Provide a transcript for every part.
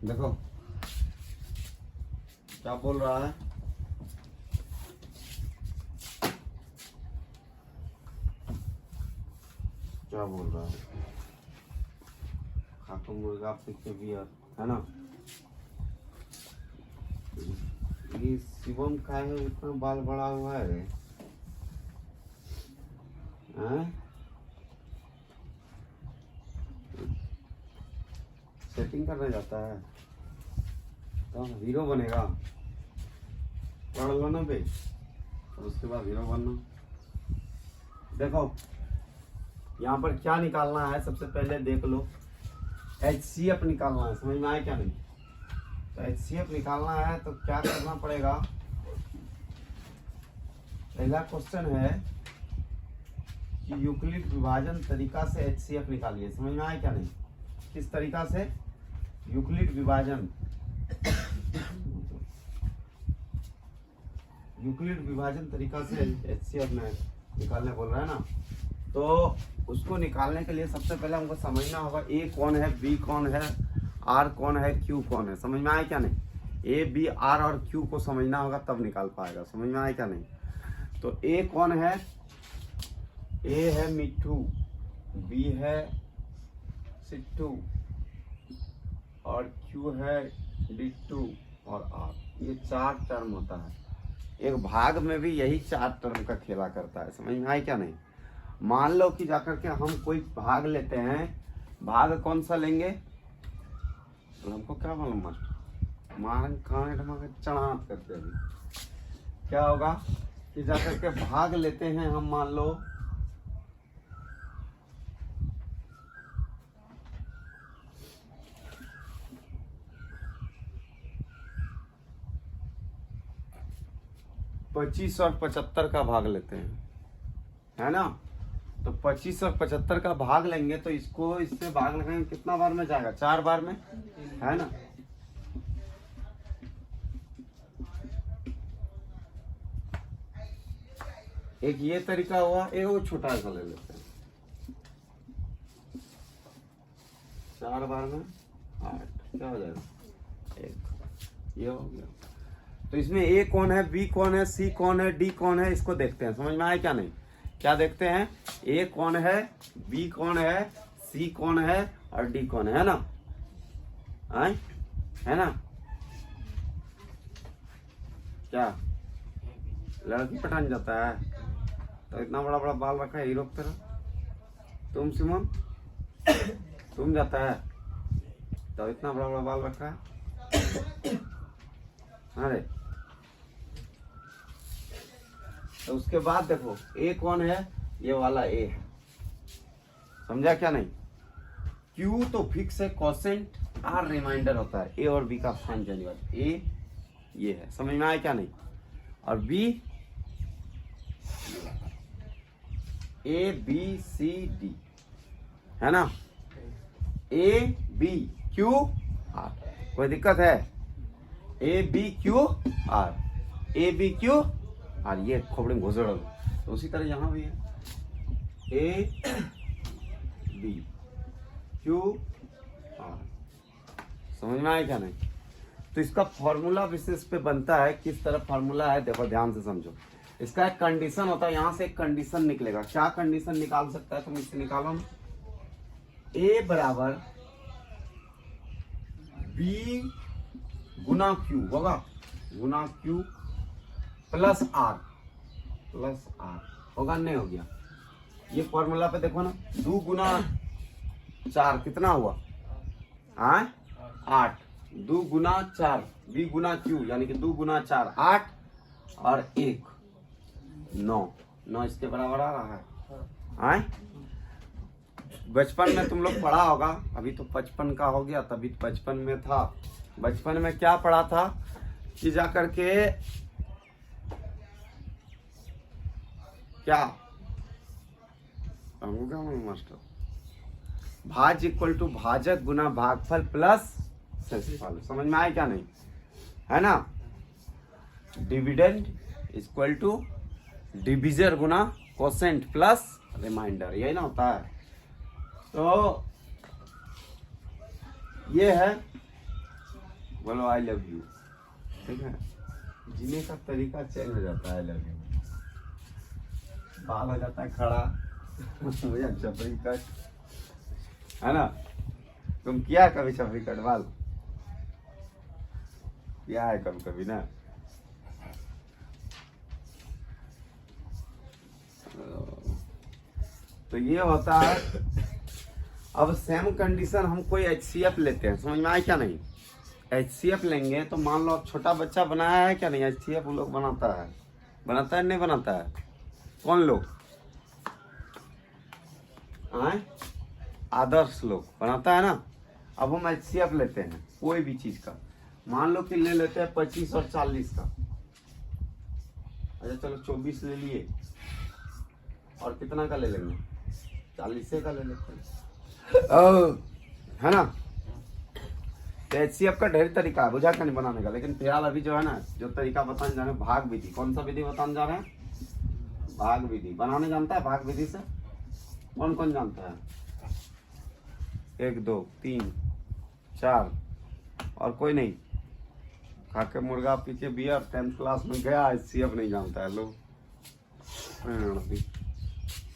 देखो क्या बोल रहा है। क्या बोल रहा है, खाटू मुर्गा पिके बियर है ना। ये शिवम का है, इतना बाल बड़ा हुआ है रे। हैं? सेटिंग करने जाता है तो हीरो बनेगा। पढ़ लो ना बे, और उसके बाद हीरो बनना। देखो यहाँ पर क्या निकालना है, सबसे पहले देख लो। HCF निकालना है, समझ में आया क्या नहीं। तो HCF निकालना है तो क्या करना पड़ेगा। पहला क्वेश्चन है कि यूक्लिड विभाजन तरीका से HCF निकालिए। समझ में आया क्या नहीं। किस तरीका से, यूक्लिड विभाजन, यूक्लिड विभाजन तरीका से HCF में निकालने बोल रहा है ना। तो उसको निकालने के लिए सबसे पहले हमको समझना होगा A कौन है, B कौन है, R कौन है, Q कौन है। समझ में आया क्या नहीं। A, B, R और Q को समझना होगा तब निकाल पाएगा। समझ में आया क्या नहीं। तो A कौन है, A है मिट्ठू, B है सिट्टू और Q है डिट्टू और R। ये 4 टर्म होता है। एक भाग में भी यही 4 टर्म का खेला करता है। समझ में आया क्या नहीं। मान लो कि जाकर के हम कोई भाग लेते हैं, भाग कौन सा लेंगे, तो हमको क्या मालूम मास्टर, मारन खाने चढ़ात करते अभी क्या होगा कि जाकर के भाग लेते हैं हम। मान लो पच्चीस और 75 का भाग लेते हैं, है ना। तो 25 और 75 का भाग लेंगे तो इसको इससे भाग लगाएंगे, कितना बार में जाएगा, 4 बार में, है ना। एक ये तरीका हुआ, एक वो छोटा सा ले लेते हैं, 4 बार में 8, क्या हो जाएगा 1। ये हो गया। तो इसमें A कौन है, B कौन है, C कौन है, D कौन है, इसको देखते हैं। समझ में आया क्या नहीं। क्या देखते हैं, A कौन है, B कौन है, C कौन है और D कौन है ना। आए? है ना। क्या लड़की पठान जाता है तो इतना बड़ा बड़ा बाल रखा है हीरो की तरह। तुम सिमन, तुम जाता है तो इतना बड़ा बड़ा बाल रखा है। अरे तो उसके बाद देखो A कौन है, ये वाला A है। समझा क्या नहीं। Q तो फिक्स है, कोसेंट, R रिमाइंडर होता है। A और B का फाइन जाने A ये है। समझ में आया क्या नहीं। और B A B C D है ना। A B Q R, कोई दिक्कत है। A B Q R, A B Q R, ये खोपड़ी में घुसड़। तो उसी तरह यहाँ भी है A B Q R। समझ में आया क्या नहीं। तो इसका फॉर्मूला विशेष पे बनता है। किस तरह फॉर्मूला है देखो, ध्यान से समझो। इसका एक कंडीशन होता है, यहाँ से एक कंडीशन निकलेगा। क्या कंडीशन निकाल सकता है, तुम इससे निकालो। A बराबर B गुना Q होगा, गुना Q प्लस R होगा, नहीं हो गया। ये फॉर्मूला पे देखो ना, 2 गुना 4 कितना हुआ, 8। 2 गुना 4 B गुना Q यानी कि 2 गुना 4 8 और 1 9 इसके बराबर आ रहा है। बचपन में तुम लोग पढ़ा होगा, अभी तो 55 का हो गया, तभी 55 में था। बचपन में क्या पढ़ा था कि जाकर के क्या मास्टर, भाज्य इक्वल टू भाजक गुना भागफल प्लस शेषफल। समझ में आया क्या नहीं, है ना। डिविडेंड इक्वल टू डिविजर गुना कोसेंट प्लस रिमाइंडर, यही ना होता है। तो ये है बोलो आई लव यू, ठीक है। जीने का तरीका चेंज हो जाता है आई लव यू, बाल हो जाता है खड़ा मुझे चपड़ी कट, है ना। तुम किया कभी चपड़ी कट बाल? किया है कभी कभी ना। तो ये होता है। अब सेम कंडीशन हम कोई HCF लेते हैं, समझ में आया क्या नहीं। HCF लेंगे तो मान लो अब छोटा बच्चा बनाया है क्या नहीं, HCF वो लोग बनाता है नहीं बनाता है? कौन लोग? आदर्श लोग बनाता है ना। अब हम HCF लेते हैं कोई भी चीज का, मान लो कि ले लेते हैं 25 और 40 का। अच्छा चलो 24 ले लिए, और कितना का ले लेंगे? 40 का ले लेते हैं, है ना। तो HCF का ढेर तरीका है बुझा का नहीं बनाने का, लेकिन फिलहाल अभी जो है ना जो तरीका बताने जा रहे हैं भाग विधि। कौन सा विधि बताने जा रहे हैं? भाग विधि। बनाने जानता है भाग विधि से? कौन कौन जानता है? 1 2 3 4 और कोई नहीं? खाके मुर्गा पी के बियर 10th क्लास में गया, HCF नहीं जानता है लोग।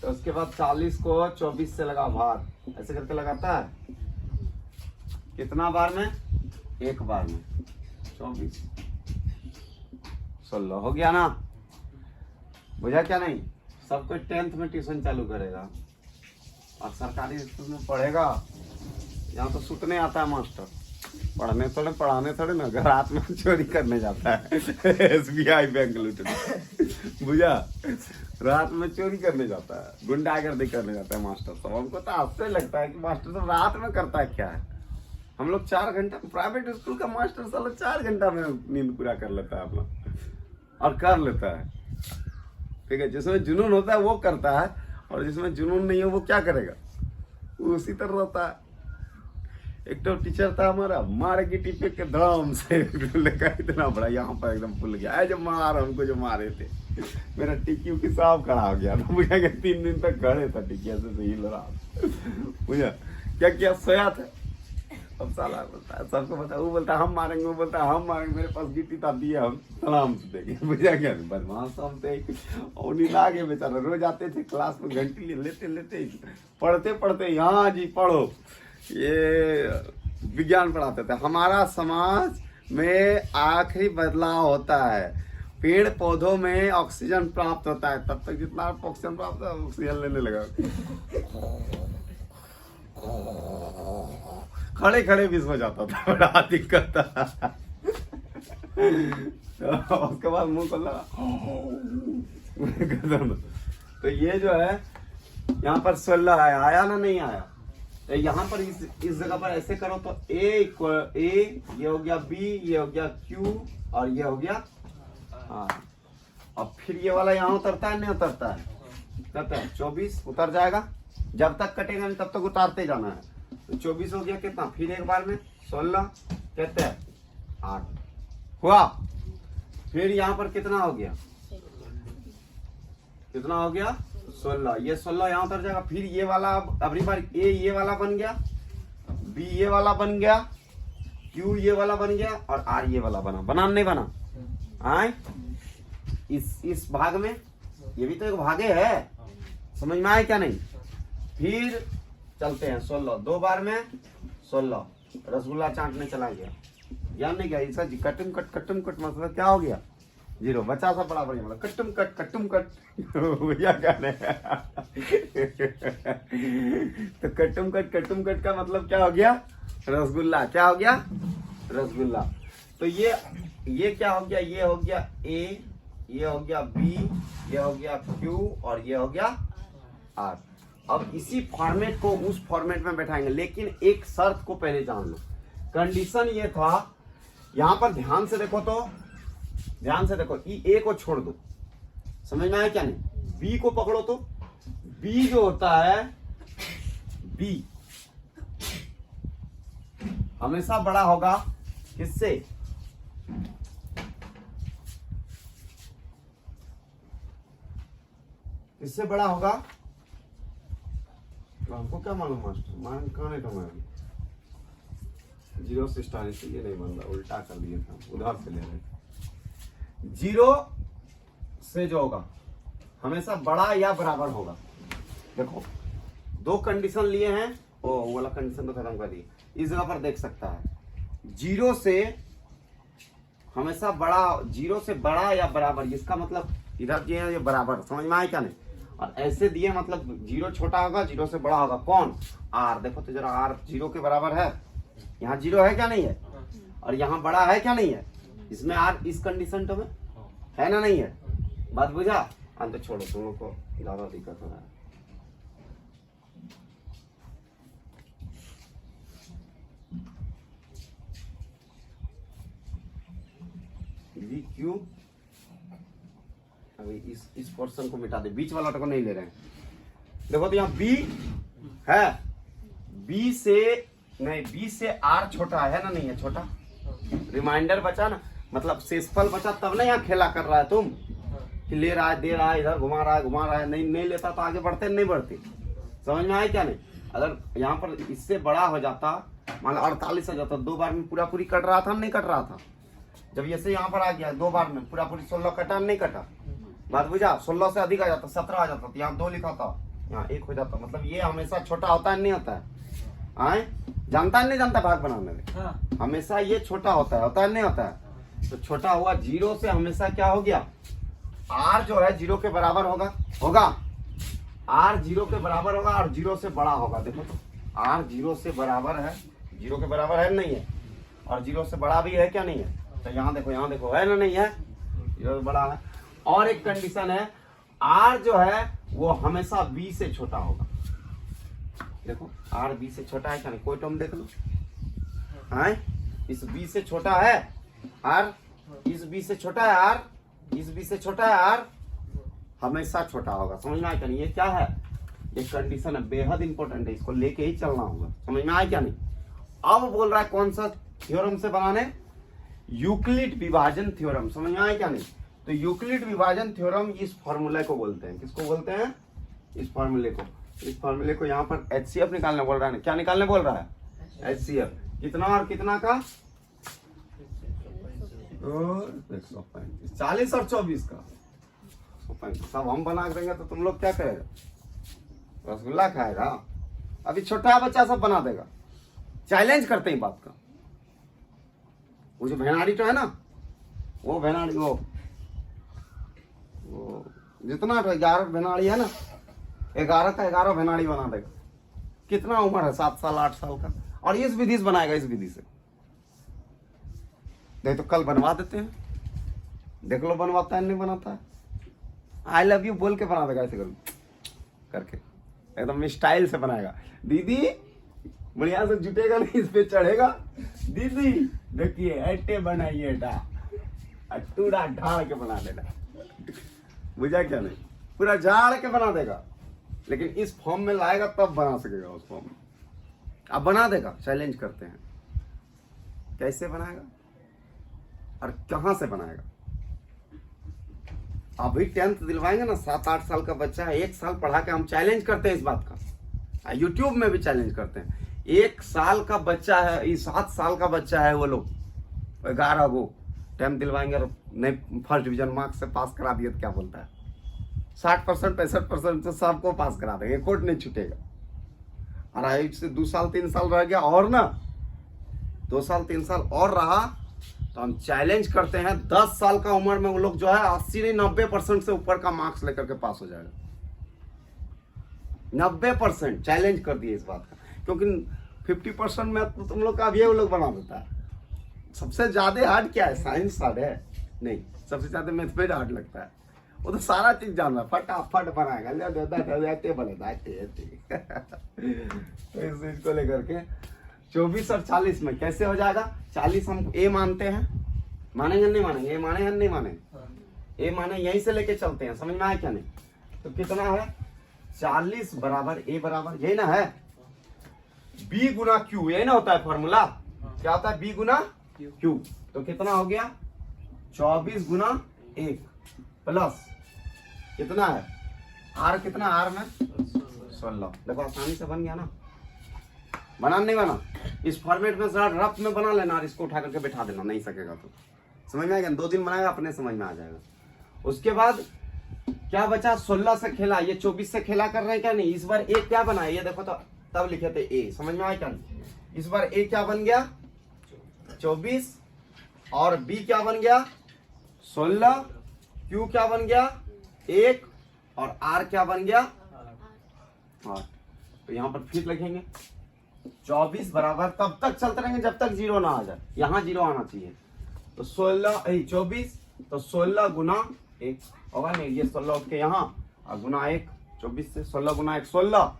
तो उसके बाद 40 को 24 से लगा भाग, ऐसे करके लगाता है। कितना बार में? एक बार में 24 16 हो गया ना। बुझा क्या नहीं। सब कोई 10th में ट्यूशन चालू करेगा और सरकारी स्कूल में पढ़ेगा। यहाँ तो सुतने आता है मास्टर, पढ़ाने थोड़े ना, रात में चोरी करने जाता है SBI बैंक लूटने, बुझा। रात में चोरी करने जाता है, गुंडागर्दी करने जाता है मास्टर। तो हमको तो आश्चर्य लगता है कि मास्टर तो रात में करता है क्या है। हम लोग 4 घंटा, प्राइवेट स्कूल का मास्टर साला 4 घंटा में नींद पूरा कर लेता है अपना, और कर लेता है, ठीक है। जिसमें जुनून होता है वो करता है, और जिसमें जुनून नहीं है वो क्या करेगा? वो उसी तरह रहता है। एक तो टीचर था हमारा, मारे की टिपे के धड़ाम से लगा, इतना बड़ा यहाँ पर एकदम फुल गया। जब मार हमको जो मारे थे, मेरा टिक्की की साफ खड़ा हो गया था। मुझे 3 दिन तक खड़े था टिक्किया से हिल रहा, मुझे क्या किया, सोया था। अब साला बोलता है, सबको बता, वो बोलता हम मारेंगे, वो बोलता हम मारेंगे। मेरे पास गिट्टी ताती है, हम सलाम से देंगे, बुझा क्या। बदमाश हम थे और नीला आगे बेचारा। रोज आते थे क्लास में, घंटी लेते पढ़ते यहाँ जी पढ़ो, ये विज्ञान पढ़ाते थे। हमारा समाज में आखिरी बदलाव होता है, पेड़ पौधों में ऑक्सीजन प्राप्त होता है। तब तक जितना ऑक्सीजन प्राप्त होता है, ऑक्सीजन लेने लगा, खड़े भी सो जाता था, बड़ा दिक्कत था। उसके बाद मुंह खोला। तो ये जो है यहाँ पर 16 आया ना, नहीं आया। तो यहाँ पर इस जगह पर ऐसे करो तो A ये हो गया B, ये हो गया Q, और ये हो गया R। अब फिर ये वाला यहाँ उतरता है, नहीं उतरता है? कहते हैं 24 उतर जाएगा, जब तक कटेगा नहीं तब तक उतारते जाना है। तो 24 हो गया कितना, फिर एक बार में 16, कहते हैं 8 हुआ। फिर यहाँ पर कितना हो गया, कितना हो गया 16, ये 16 यहाँ उतर जाएगा। फिर ये वाला अगली बार A ये वाला बन गया, B ये वाला बन गया, Q ये वाला बन गया, और R ये वाला बना नहीं बना? आए इस भाग में, ये भी तो एक भागे है, समझ में आए क्या नहीं। फिर चलते हैं 16, 2 बार में 16, रसगुल्ला चाटने चला गया, याद नहीं क्या इसका कटम कट मतलब क्या हो गया, 0। बच्चा सा बड़ा बढ़िया मतलब कट्टुम कट भैया क्या तो कट्टुम कट का मतलब क्या हो गया, रसगुल्ला। क्या हो गया, रसगुल्ला। तो ये क्या हो गया, ये हो गया A, ये हो गया B, ये हो गया Q, और ये हो गया R। अब इसी फॉर्मेट को उस फॉर्मेट में बैठाएंगे, लेकिन एक शर्त को पहले जान लो। कंडीशन ये था, यहां पर ध्यान से देखो, तो ध्यान से देखो, A को छोड़ दो, समझ में आया क्या नहीं। B को पकड़ो, तो B जो होता है, B हमेशा बड़ा होगा किससे, किससे बड़ा होगा? हमको क्या मालूम मास्टर, मान कौन है तुम्हारे जीरो से स्टार्ट, इसलिए नहीं बन रहा, उल्टा कर दिए था, उधार से ले रहे थे। जीरो से जो होगा हमेशा बड़ा या बराबर होगा। देखो दो कंडीशन लिए हैं, वो वाला कंडीशन तो खत्म कर दिए। इस जगह पर देख सकता है जीरो से हमेशा बड़ा, जीरो से बड़ा या बराबर, जिसका मतलब इधर दिए हैं ये बराबर, समझ में आए क्या नहीं। और ऐसे दिए मतलब जीरो छोटा होगा, जीरो से बड़ा होगा, कौन? आर। देखो तो जरा आर जीरो के बराबर है, यहाँ जीरो है क्या नहीं है, और यहाँ बड़ा है क्या नहीं है, इसमें आर इस कंडीशन तो में है ना, नहीं है, बात बुझा। अंत छोड़ो, तुम लोग को ज्यादा दिक्कत हो रहा है। वी क्यू, अभी इस पोर्शन को मिटा दे, बीच वाला को नहीं ले रहे हैं। देखो तो यहाँ बी है, बी से नहीं, बी से आर छोटा है ना, नहीं है छोटा, रिमाइंडर बचा ना, मतलब शेषफल बचा, तब ना यहाँ खेला कर रहा है तुम कि ले रहा है, दे रहा है, इधर घुमा रहा है, नहीं लेता तो आगे बढ़ते नहीं बढ़ते, समझ में आए क्या नहीं। अगर यहाँ पर इससे बड़ा हो जाता, मान लो 48 हो जाता, 2 बार में पूरा पूरी कट रहा था, नहीं कट रहा था। जब ये से यहाँ पर आ गया 2 बार में पूरा पूरी 16 कटा, नहीं कटा, बात बुझा। 16 से अधिक आ जाता, 17 आ जाता, तो यहाँ 2 लिखा था, यहाँ 1 हो जाता। मतलब ये हमेशा छोटा होता है, नहीं होता है, आए जानता है नहीं जानता भाग बनाने में, हाँ। हमेशा ये छोटा होता है नहीं होता है। तो छोटा हुआ जीरो से हमेशा क्या हो गया, आर जो है जीरो के बराबर होगा, आर जीरो के बराबर होगा और जीरो से बड़ा होगा। देखो तो आर जीरो से बराबर है, जीरो के बराबर है नहीं है, और जीरो से बड़ा भी है क्या नहीं है। तो यहाँ देखो है ना, नहीं है, जीरो से बड़ा है। और एक कंडीशन है, आर जो है वो हमेशा बी से छोटा होगा। देखो आर बी से छोटा है क्या नहीं, कोई टर्म देख लो, हाँ इस बी से छोटा है आर, इस बी से छोटा है आर, इस बी से छोटा है आर, हमेशा छोटा होगा, समझ में आया क्या नहीं। ये क्या है, ये कंडीशन है, बेहद इंपॉर्टेंट है, इसको लेके ही चलना होगा, समझ में आया क्या नहीं। अब बोल रहा है कौन सा थ्योरम से बनाने, यूक्लिड विभाजन थ्योरम, समझ में आया क्या नहीं। तो यूक्लिड विभाजन थ्योरम इस फॉर्मूले को बोलते हैं, किसको बोलते हैं, इस फॉर्मूले को। इस फॉर्मूले को यहाँ पर HCF निकालने बोल रहा है, क्या निकालने बोल रहा है, HCF, कितना और कितना का, 135, 40 और 24 का 135, सब हम बना देंगे तो तुम लोग क्या करेगा, रसगुल्ला खाएगा। अभी छोटा बच्चा सब बना देगा, चैलेंज करते हैं बात का। वो जो भेनाड़ी तो है ना, वो भेनाड़ी, वो जितना 11 भेनाड़ी है ना, 11 का 11 भेनाड़ी बना देगा। कितना उम्र है, 7 साल 8 साल का, और इस विधि से बनाएगा, इस विधि से। नहीं तो कल बनवा देते हैं, देख लो बनवाता है नहीं बनाता है। आई लव यू बोल के बना देगा, ऐसे करके एकदम स्टाइल से बनाएगा। दीदी बढ़िया से जुटेगा नहीं, इस पे चढ़ेगा, दीदी देखिए ऐटे बनाइए टूरा ढाड़ के बना देना, बुझा क्या नहीं, पूरा झाड़ के बना देगा। लेकिन इस फॉर्म में लाएगा तब बना सकेगा उस फॉर्म में। अब बना देगा, चैलेंज करते हैं, कैसे बनाएगा और कहां से बनाएगा। अभी 10th दिलवाएंगे ना, 7-8 साल का बच्चा है, 1 साल पढ़ा के हम चैलेंज करते हैं इस बात का, यूट्यूब में भी चैलेंज करते हैं। 1 साल का बच्चा है, 7 साल का बच्चा है, वो लोग 11 को 10th दिलवाएंगे और नहीं फर्स्ट डिवीजन मार्क्स से पास करा दिए तो क्या बोलता है, 60% 65% से सबको पास करा देंगे, कोर्ट नहीं छूटेगा। और एक से 2 साल 3 साल रह गया और ना, 2 साल 3 साल और रहा तो हम चैलेंज करते हैं 10 साल का उम्र में वो लोग जो है 80 नहीं 90% से ऊपर का मार्क्स लेकर के पास हो जाएगा। 90% चैलेंज कर दिए इस बात का, क्योंकि 50% में तो तुम लोग का भी वो लोग बना देता है। सबसे ज्यादा हार्ड क्या है, साइंस हार्ड है नहीं, सबसे ज्यादा मैथमेटिक्स हार्ड लगता है। वो तो सारा चीज जान रहा है, फटाफट बनाएगा, तो इस चीज को लेकर के 24 और 40 में कैसे हो जाएगा। 40 हम ए मानते हैं, मानेंगे नहीं मानेंगे, ए माने नहीं माने, ए माने यहीं से लेके चलते हैं, समझ में आया क्या नहीं। तो कितना है 40 बराबर ए बराबर, यही ना है बी गुना क्यू, यही ना होता है फॉर्मूला, क्या होता है बी गुना क्यू। तो कितना हो गया 24 गुना 1 प्लस कितना है आर, कितना आर में 16। देखो आसानी से बन गया ना, बना नहीं बना। इस फॉर्मेट में जरा रफ में बना लेना और इसको उठा करके बैठा देना, नहीं सकेगा तो समझ में आएगा। 2 दिन बनाएगा अपने समझ में आ जाएगा। उसके बाद क्या बचा, 16 से खेला, ये 24 से खेला कर रहे हैं क्या नहीं। इस बार ए क्या बना है ये देखो, तो तब लिखे थे ए, समझ में आया क्या नहीं। इस बार ए क्या बन गया 24 और बी क्या बन गया 16, क्यू क्या बन गया 1 और आर क्या बन गया 8। तो यहाँ पर फिर लिखेंगे 24 बराबर तब तक चलते रहेंगे जब तक 0 ना आ जाए, यहाँ 0 आना चाहिए। तो 24 तो 16 गुना 1 होगा नहीं, ये 16 उठ के यहाँ और गुना 1, 24 से 16 गुना 1 16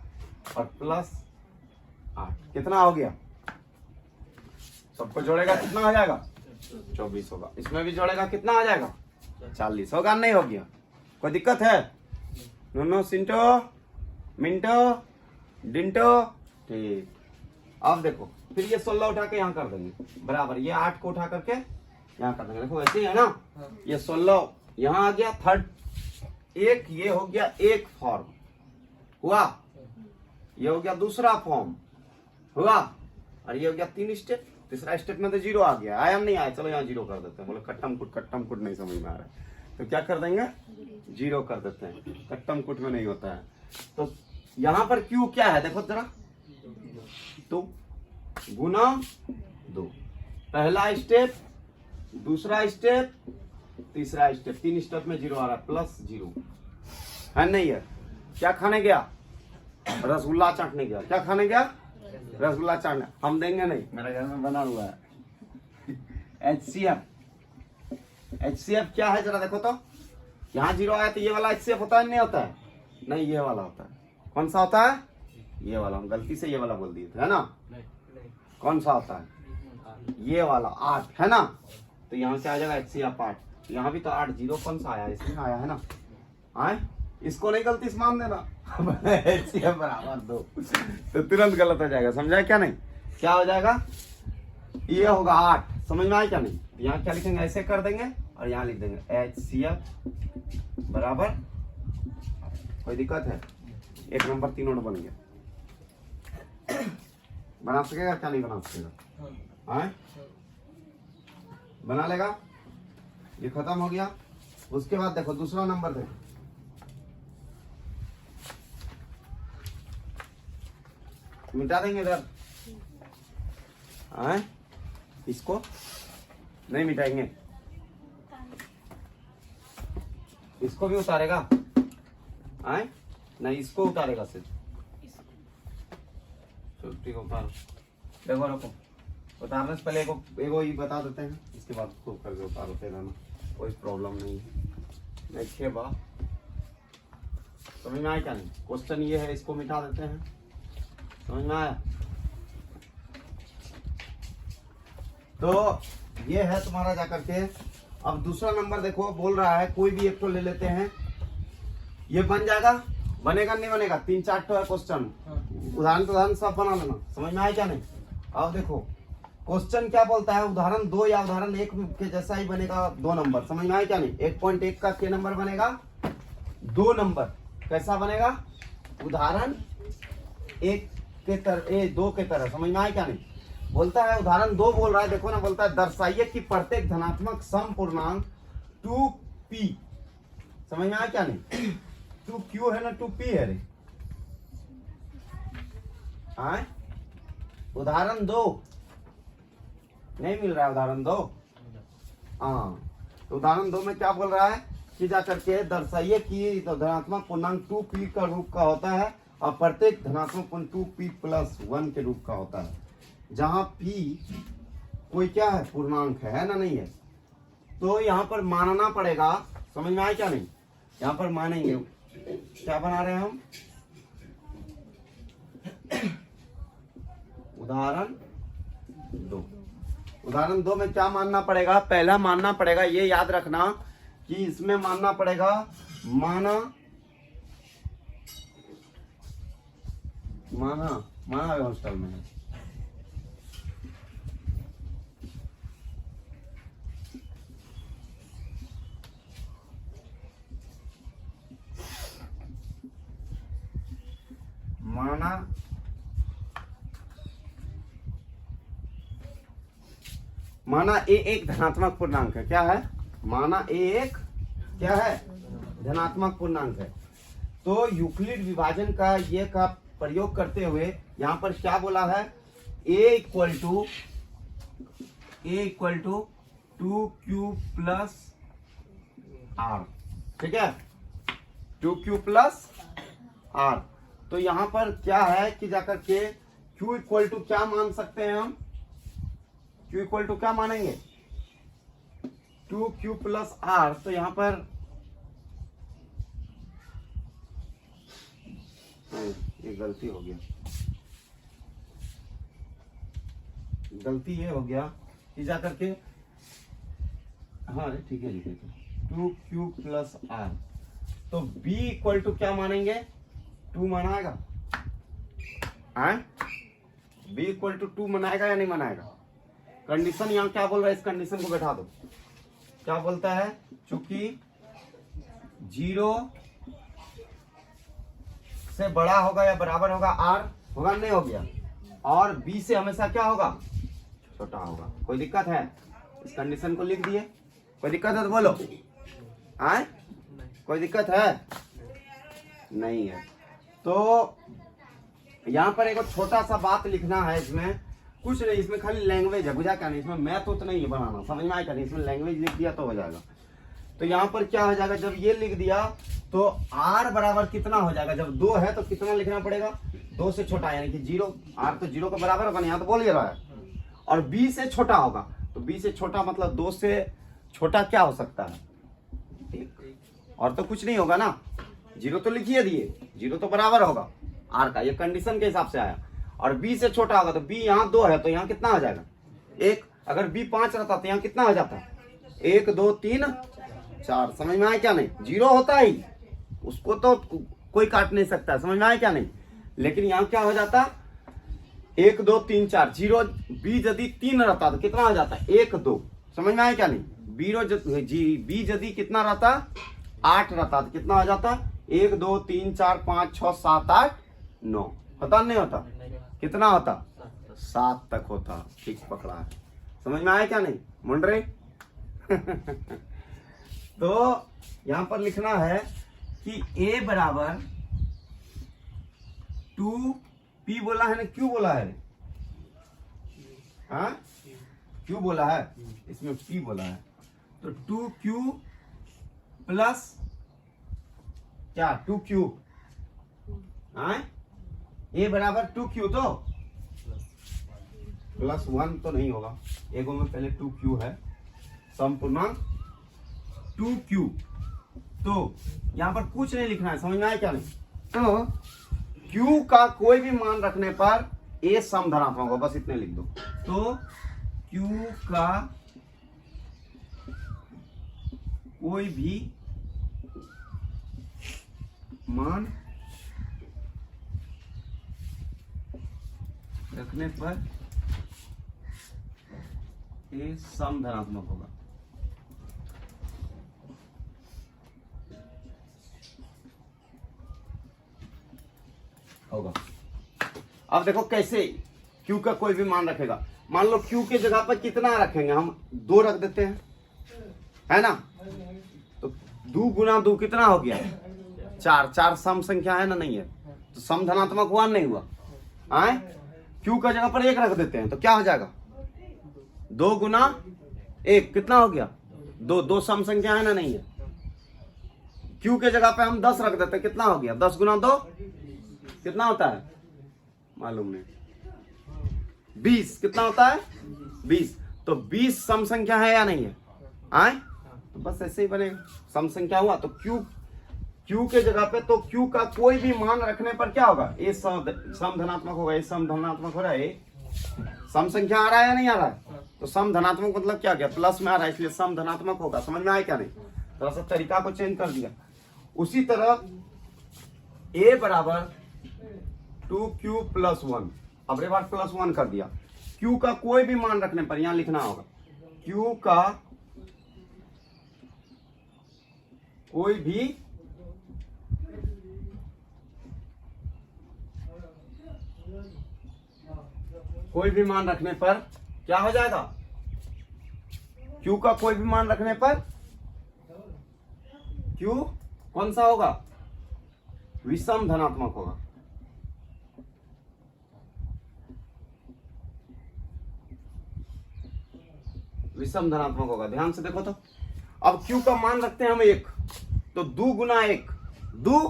और प्लस 8 कितना हो गया, सबको जोड़ेगा कितना हो जाएगा 24 होगा। इसमें भी जोड़ेगा कितना आ जाएगा 40 होगा, नहीं हो गया कोई दिक्कत है। नोनो सिंटो मिंटो डिंटो ठीक। अब देखो फिर ये 16 उठा के यहाँ कर देंगे बराबर, ये 8 को उठा करके यहाँ कर देंगे। देखो ऐसे ही है ना, ये 16 यहाँ आ गया थर्ड एक, ये हो गया एक फॉर्म हुआ, ये हो गया दूसरा फॉर्म हुआ और ये हो गया 3 स्टेप। तीसरा स्टेप में तो 0 आ गया, आया नहीं आया, चलो यहाँ 0 कर देते हैं। बोले कट्टम कुट नहीं समझ में आ रहा है तो क्या कर देंगे 0 कर देते हैं, कट्टम कुट में नहीं होता है। तो यहाँ पर क्यू क्या है देखो जरा, तो गुना 2, पहला स्टेप दूसरा स्टेप तीसरा स्टेप, 3 स्टेप में 0 आ रहा है प्लस 0 है नहीं है। क्या खाने गया रसगुल्ला चाटने गया, क्या खाने गया रसगुल्ला चाटने, हम देंगे नहीं, मेरे घर में बना हुआ है। HCF क्या है जरा देखो तो, यहाँ 0 आया तो ये वाला HCF होता है नहीं होता है, नहीं ये वाला होता है। कौन सा होता है ये वाला, हम गलती से ये वाला बोल दिए थे है ना। कौन सा होता है ये वाला 8 है ना, तो यहाँ से आ जाएगा HCF 8। यहाँ भी तो 8 0 कौन सा आया, इसमें आया है ना, आए इसको नहीं गलती से मान देना HCF बराबर 2 तो तुरंत गलत हो जाएगा, समझा क्या नहीं। क्या हो जाएगा ये होगा 8, समझ में आया क्या नहीं। यहाँ क्या लिखेंगे ऐसे कर देंगे और यहाँ लिख देंगे HCF बराबर, कोई दिक्कत है 1 नंबर 3 नोट बन गया। बना सकेगा क्या नहीं बना सकेगा, हाँ बना लेगा, ये खत्म हो गया। उसके बाद देखो दूसरा नंबर देखो, मिटा देंगे इधर, हाँ इसको नहीं मिटाएंगे, इसको भी उतारेगा, हाँ नहीं इसको उतारेगा सिर्फ, छुट्टी को उतारो। देखो रखो, उतारने से पहले एगो ही बता देते हैं, इसके बाद खूब करके उतारते रहना, कोई प्रॉब्लम नहीं है। देखिए बा समझ में आया क्या नहीं, क्वेश्चन ये है, इसको मिटा देते हैं, समझ में आया। तो ये है तुम्हारा जाकर के। अब दूसरा नंबर देखो बोल रहा है, कोई भी एक तो ले लेते हैं, ये बन जाएगा, बनेगा नहीं बनेगा, 3-4 तो है क्वेश्चन, उदाहरण सब बना लेना, समझ में आया क्या नहीं। अब देखो क्वेश्चन क्या बोलता है, उदाहरण 2 या उदाहरण 1 के जैसा ही बनेगा 2 नंबर, समझ में आया क्या नहीं। 1.1 का क्या नंबर बनेगा 2 नंबर, कैसा बनेगा उदाहरण 1 के तरह 2 के तरह, समझ में आया क्या नहीं। बोलता है उदाहरण 2 बोल रहा है, देखो ना, बोलता है दर्शाइए कि प्रत्येक धनात्मक सम पूर्णांक 2p, समझ में आया क्या नहीं। 2q है ना 2p है रे, हाँ उदाहरण 2 नहीं मिल रहा है, उदाहरण 2 हाँ। तो उदाहरण 2 में क्या बोल रहा है कि जा करके दर्शाइए कि तो धनात्मक पूर्णांक 2p का रूप का होता है और प्रत्येक धनात्मक पूर्णांक 2p+1 के रूप का होता है, जहां p कोई क्या है पूर्णांक है ना नहीं है। तो यहाँ पर मानना पड़ेगा, समझ में आया क्या नहीं। यहाँ पर मानेंगे, क्या बना रहे हैं हम, उदाहरण 2। उदाहरण 2 में क्या मानना पड़ेगा, पहला मानना पड़ेगा, ये याद रखना कि इसमें मानना पड़ेगा माना हॉस्टल में है, माना माना ए एक धनात्मक पूर्णांक है। क्या है? माना ए एक क्या है? धनात्मक पूर्णांक है। तो यूक्लिड विभाजन का ये का प्रयोग करते हुए यहां पर क्या बोला है? A equal to 2q plus R. ठीक है, 2q प्लस आर। तो यहां पर क्या है कि जाकर के q इक्वल टू क्या मान सकते हैं हम? q इक्वल टू क्या मानेंगे? 2q plus are. तो यहां पर ये गलती हो गया, गलती ये हो गया कि जाकर के हाँ ठीक है लिखे तो 2q प्लस आर। तो b इक्वल टू क्या मानेंगे? 2 मनाएगा? b इक्वल टू 2 मनाएगा या नहीं मनाएगा? कंडीशन यहाँ क्या बोल रहा है? इस कंडीशन को बैठा दो। क्या बोलता है? चूंकि 0 से बड़ा होगा या बराबर होगा r, होगा नहीं हो गया, और b से हमेशा क्या होगा? छोटा होगा। कोई दिक्कत है? इस कंडीशन को लिख दिए। कोई दिक्कत है तो बोलो। कोई दिक्कत है? नहीं है। तो यहाँ पर एक छोटा सा बात लिखना है। इसमें कुछ नहीं, इसमें खाली लैंग्वेज है, बुझा क्या नहीं? इसमें मैथ तो नहीं है बनाना, समझ में आएगा नहीं। इसमें लैंग्वेज लिख दिया तो हो जाएगा। तो यहाँ पर क्या हो जाएगा? जब ये लिख दिया तो r बराबर कितना हो जाएगा? जब 2 है तो कितना लिखना पड़ेगा? 2 से छोटा, यानी कि 0। r तो 0 के बराबर होगा, यहाँ तो बोल ही रहा है। और b से छोटा होगा, तो b से छोटा मतलब 2 से छोटा क्या हो सकता है? 1। और तो कुछ नहीं होगा ना, 0 तो लिखिए दिए, 0 तो बराबर होगा r का, ये कंडीशन के हिसाब से आया। और b से छोटा होगा, तो b यहाँ 2 है तो यहाँ कितना हो जाएगा? 1। अगर b 5 रहता तो यहाँ कितना हो जाता? 1 2 3 4। समझ में आया क्या नहीं? 0 होता ही, उसको तो कोई काट नहीं सकता। समझ में आया क्या नहीं? लेकिन यहाँ क्या हो जाता? 1 2 3 4। 0 b यदि 3 रहता तो कितना हो जाता? 1 2। समझ में आया क्या नहीं? b यदि कितना रहता? 8 रहता तो कितना हो जाता? 1 2 3 4 5 6 7 8 9। होता नहीं होता? कितना होता? 7 तक होता। ठीक पकड़ा है। समझ में आया क्या नहीं मुंडरे? तो यहां पर लिखना है कि a बराबर 2p बोला है ना, क्यों बोला है? हाँ क्यों बोला है? इसमें p बोला है। तो 2q प्लस क्या? 2q। हाँ a बराबर 2q, तो प्लस 1 तो नहीं होगा, एगो में पहले 2q है, संपूर्णांक 2q। तो यहां पर कुछ नहीं लिखना है। समझ में आया क्या नहीं? तो q का कोई भी मान रखने पर a सम धनात्मक होगा, बस इतने लिख दो। तो q का कोई भी मान रखने पर a सम धनात्मक होगा। अब देखो कैसे q का कोई भी मान रखेगा। मान लो q के जगह पर कितना रखेंगे? हम 2 रख देते हैं, है ना? तो 2 गुना 2 कितना हो गया? 4। 4 सम संख्या है ना, नहीं है? तो सम धनात्मक हुआ नहीं हुआ? आए q का जगह पर 1 रख देते हैं तो क्या हो जाएगा? 2 गुना 1 कितना हो गया? 2। 2 सम संख्या है ना, नहीं है? q के जगह पे हम 10 रख देते हैं, कितना हो गया? 10 गुना 2 कितना होता है? मालूम नहीं। 20 कितना होता है? 20। तो 20 सम संख्या है या नहीं है? आए तो बस ऐसे ही बनेगा। सम संख्या हुआ तो q के जगह पे, तो q का कोई भी मान रखने पर क्या होगा? a सम धनात्मक होगा। a सम धनात्मक हो रहा है, सम संख्या आ रहा है या नहीं आ रहा है? तो सम धनात्मक मतलब क्या गया? प्लस में आ रहा है, इसलिए सम धनात्मक होगा। समझ में आया क्या नहीं? थोड़ा सा तरीका को चेंज कर दिया। उसी तरह a बराबर 2q प्लस 1, अब रे बार प्लस 1 कर दिया। q का कोई भी मान रखने पर यहां लिखना होगा q का कोई भी मान रखने पर क्या हो जाएगा? Q का कोई भी मान रखने पर Q कौन सा होगा? विषम धनात्मक होगा। विषम धनात्मक होगा। ध्यान से देखो तो, अब Q का मान रखते हैं हम 1, तो 2 गुना 1, 2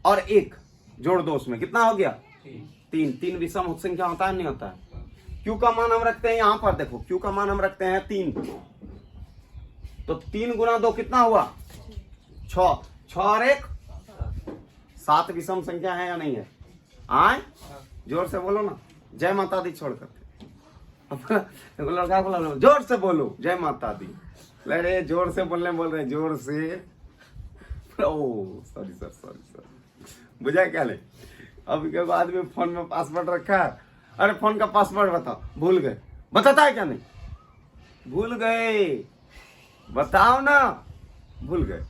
और 1 जोड़ दो, उसमें कितना हो गया? 3। 3 विषम संख्या होता है नहीं होता है? Q का मान हम रखते हैं यहां पर, देखो Q का मान हम रखते हैं 3, तो 3 गुना 2 कितना हुआ? 6। 6 और 1 7 विषम संख्या है या नहीं है? आए जोर से बोलो ना, जय माता दी छोड़कर लड़का बोला जोर से बोलो जय माता दी। लड़े जोर से बोलने बोल रहे जोर से। ओ सॉरी सर बुझा क्या ले? अब के बाद में फोन में पासवर्ड रखा है, अरे फोन का पासवर्ड बताओ, भूल गए, बताता है क्या नहीं? भूल गए, बताओ ना, भूल गए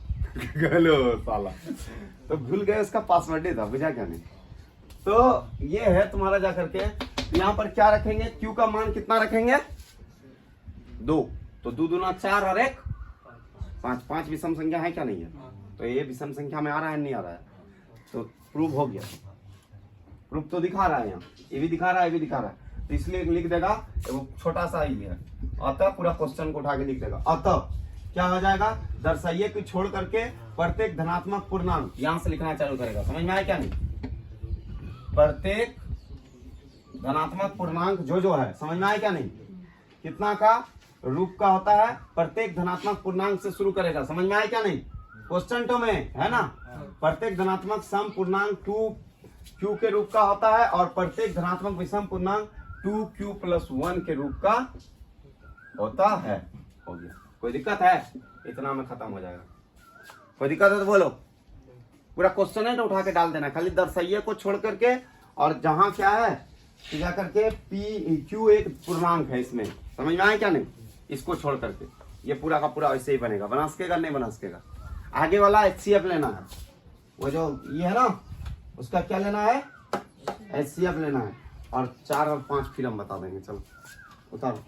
गलो साला, तो भूल गए, उसका पासवर्ड ही था, बुझा क्या नहीं? तो ये है तुम्हारा जा करके यहाँ पर क्या रखेंगे? Q का मान कितना रखेंगे? 2, तो 2 दूना 4 और 1 5। 5 विषम संख्या है क्या नहीं है? तो ये विषम संख्या में आ रहा है नहीं आ रहा है? तो प्रूफ हो गया, प्रूफ तो दिखा रहा है यहाँ, ये भी दिखा रहा है, ये भी दिखा रहा है, तो इसलिए लिख देगा, वो छोटा सा ही है। अतः पूरा क्वेश्चन को उठा के लिख देगा। अतः क्या हो जाएगा? दर्शाइए कि छोड़ करके प्रत्येक धनात्मक पूर्णांक, यहां से लिखना चालू करेगा। समझ में आया क्या नहीं? प्रत्येक धनात्मक पूर्णांक जो है, समझ में आया क्या नहीं? कितना का रूप का होता है? प्रत्येक धनात्मक पूर्णांक से शुरू करेगा। समझ में आया क्या नहीं? क्वेश्चन तो में है ना, प्रत्येक धनात्मक सम पूर्णांक 2q के रूप का होता है और प्रत्येक धनात्मक विषम पूर्णांक 2q+1 के रूप का होता है। हो गया, कोई दिक्कत है? इतना में खत्म हो जाएगा। कोई दिक्कत है तो बोलो। पूरा क्वेश्चन है तो उठा के डाल देना, खाली दर्शाइए को छोड़ करके, और जहां क्या है जा करके q एक पूर्णांक है इसमें, समझ में आया क्या नहीं? इसको छोड़ करके ये पूरा का पूरा ऐसे ही बनेगा। बना सकेगा नहीं बना सकेगा? आगे वाला HCF लेना है, वो जो ये है ना, उसका क्या लेना है? HCF लेना है, और 4 और 5 फिर हम बता देंगे। चलो उतारो।